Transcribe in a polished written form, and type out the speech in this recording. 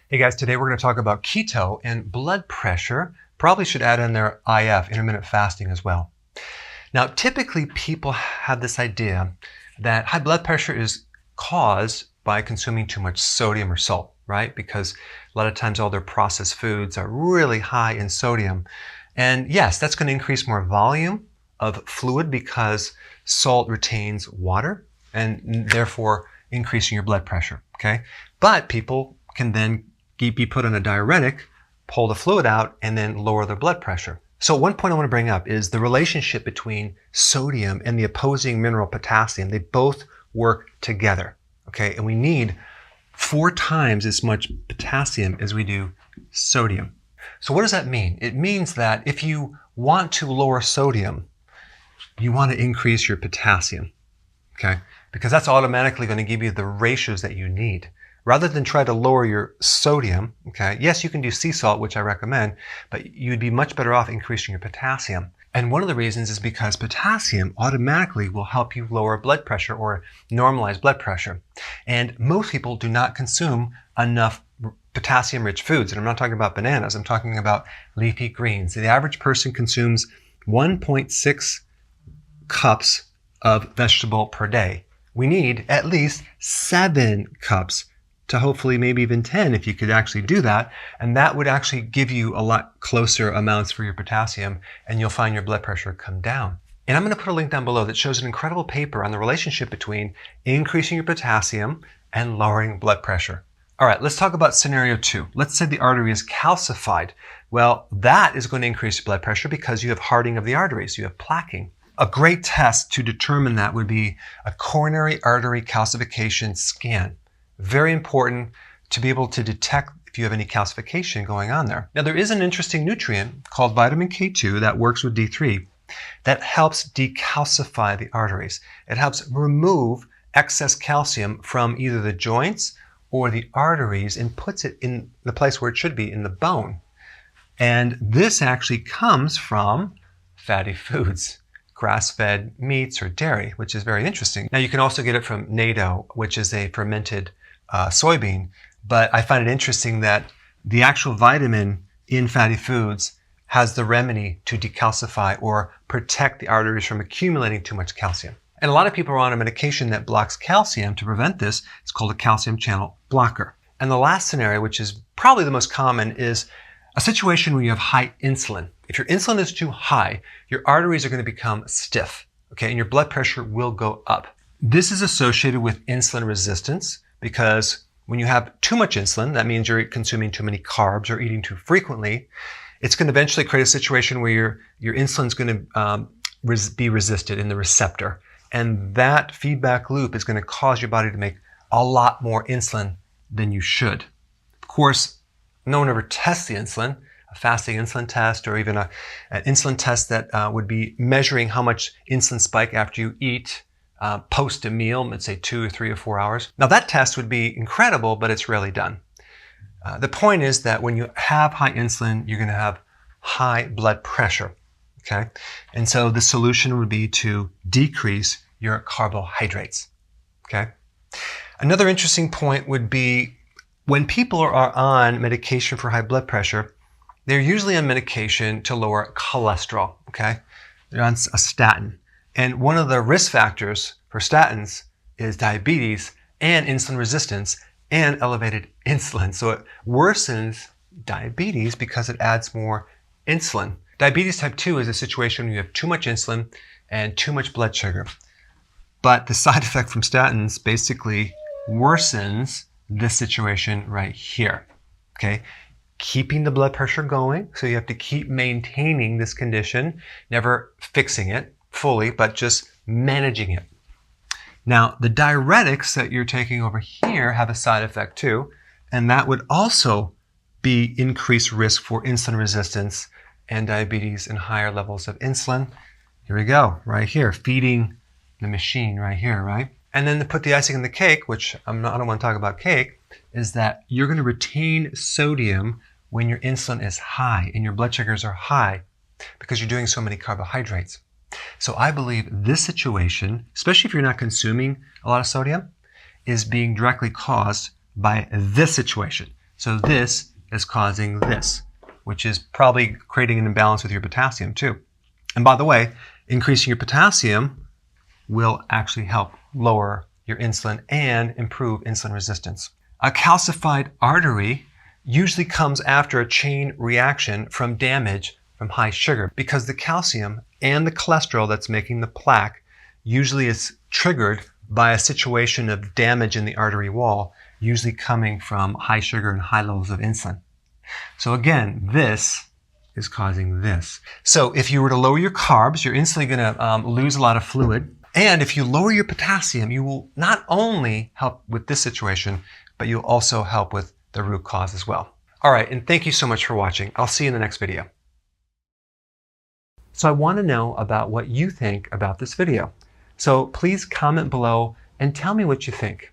Hey guys, today we're going to talk about keto and blood pressure. Probably should add in their IF, intermittent fasting, as well. Now, typically people have this idea that high blood pressure is caused by consuming too much sodium or salt, right? Because a lot of times all their processed foods are really high in sodium. And yes, that's going to increase more volume of fluid because salt retains water and therefore increasing your blood pressure, okay? But people can then be put on a diuretic, pull the fluid out, and then lower their blood pressure. So one point I want to bring up is the relationship between sodium and the opposing mineral potassium. They both work together, okay? And we need 4 times as much potassium as we do sodium. So what does that mean? It means that if you want to lower sodium, you want to increase your potassium, okay? Because that's automatically going to give you the ratios that you need. Rather than try to lower your sodium, okay, yes, you can do sea salt, which I recommend, but you'd be much better off increasing your potassium. And one of the reasons is because potassium automatically will help you lower blood pressure or normalize blood pressure. And most people do not consume enough potassium-rich foods. And I'm not talking about bananas, I'm talking about leafy greens. The average person consumes 1.6 cups of vegetable per day. We need at least 7 cups to hopefully maybe even 10 if you could actually do that. And that would actually give you a lot closer amounts for your potassium, and you'll find your blood pressure come down. And I'm going to put a link down below that shows an incredible paper on the relationship between increasing your potassium and lowering blood pressure. All right, let's talk about scenario 2. Let's say the artery is calcified. Well, that is going to increase your blood pressure because you have hardening of the arteries, you have plaquing. A great test to determine that would be a coronary artery calcification scan. Very important to be able to detect if you have any calcification going on there. Now, there is an interesting nutrient called vitamin K2 that works with D3 that helps decalcify the arteries. It helps remove excess calcium from either the joints or the arteries and puts it in the place where it should be, in the bone. And this actually comes from fatty foods, grass-fed meats or dairy, which is very interesting. Now, you can also get it from natto, which is a fermented soybean, but I find it interesting that the actual vitamin in fatty foods has the remedy to decalcify or protect the arteries from accumulating too much calcium. And a lot of people are on a medication that blocks calcium to prevent this. It's called a calcium channel blocker. And the last scenario, which is probably the most common, is a situation where you have high insulin. If your insulin is too high, your arteries are going to become stiff, okay, and your blood pressure will go up. This is associated with insulin resistance because when you have too much insulin, that means you're consuming too many carbs or eating too frequently. It's going to eventually create a situation where your insulin is going to be resisted in the receptor. And that feedback loop is going to cause your body to make a lot more insulin than you should. Of course, no one ever tests the insulin, a fasting insulin test or even an insulin test that would be measuring how much insulin spike after you eat post a meal, let's say 2 or 3 or 4 hours. Now that test would be incredible, but it's rarely done. The point is that when you have high insulin, you're going to have high blood pressure, okay? And so the solution would be to decrease your carbohydrates, okay? Another interesting point would be when people are on medication for high blood pressure, they're usually on medication to lower cholesterol, okay? They're on a statin. And one of the risk factors for statins is diabetes and insulin resistance and elevated insulin. So it worsens diabetes because it adds more insulin. Diabetes type 2 is a situation where you have too much insulin and too much blood sugar. But the side effect from statins basically worsens this situation right here, okay? Keeping the blood pressure going, so you have to keep maintaining this condition, never fixing it fully, but just managing it. Now, the diuretics that you're taking over here have a side effect too, and that would also be increased risk for insulin resistance and diabetes and higher levels of insulin. Here we go, right here, feeding the machine right here, right? And then to put the icing on the cake, which I don't want to talk about cake, is that you're going to retain sodium when your insulin is high and your blood sugars are high because you're doing so many carbohydrates. So I believe this situation, especially if you're not consuming a lot of sodium, is being directly caused by this situation. So this is causing this, which is probably creating an imbalance with your potassium too. And by the way, increasing your potassium will actually help lower your insulin and improve insulin resistance. A calcified artery usually comes after a chain reaction from damage from high sugar, because the calcium and the cholesterol that's making the plaque usually is triggered by a situation of damage in the artery wall, usually coming from high sugar and high levels of insulin. So again, this is causing this. So if you were to lower your carbs, you're instantly going to lose a lot of fluid. And if you lower your potassium, you will not only help with this situation, but you'll also help with the root cause as well. All right, and thank you so much for watching. I'll see you in the next video. So I want to know about what you think about this video. So please comment below and tell me what you think.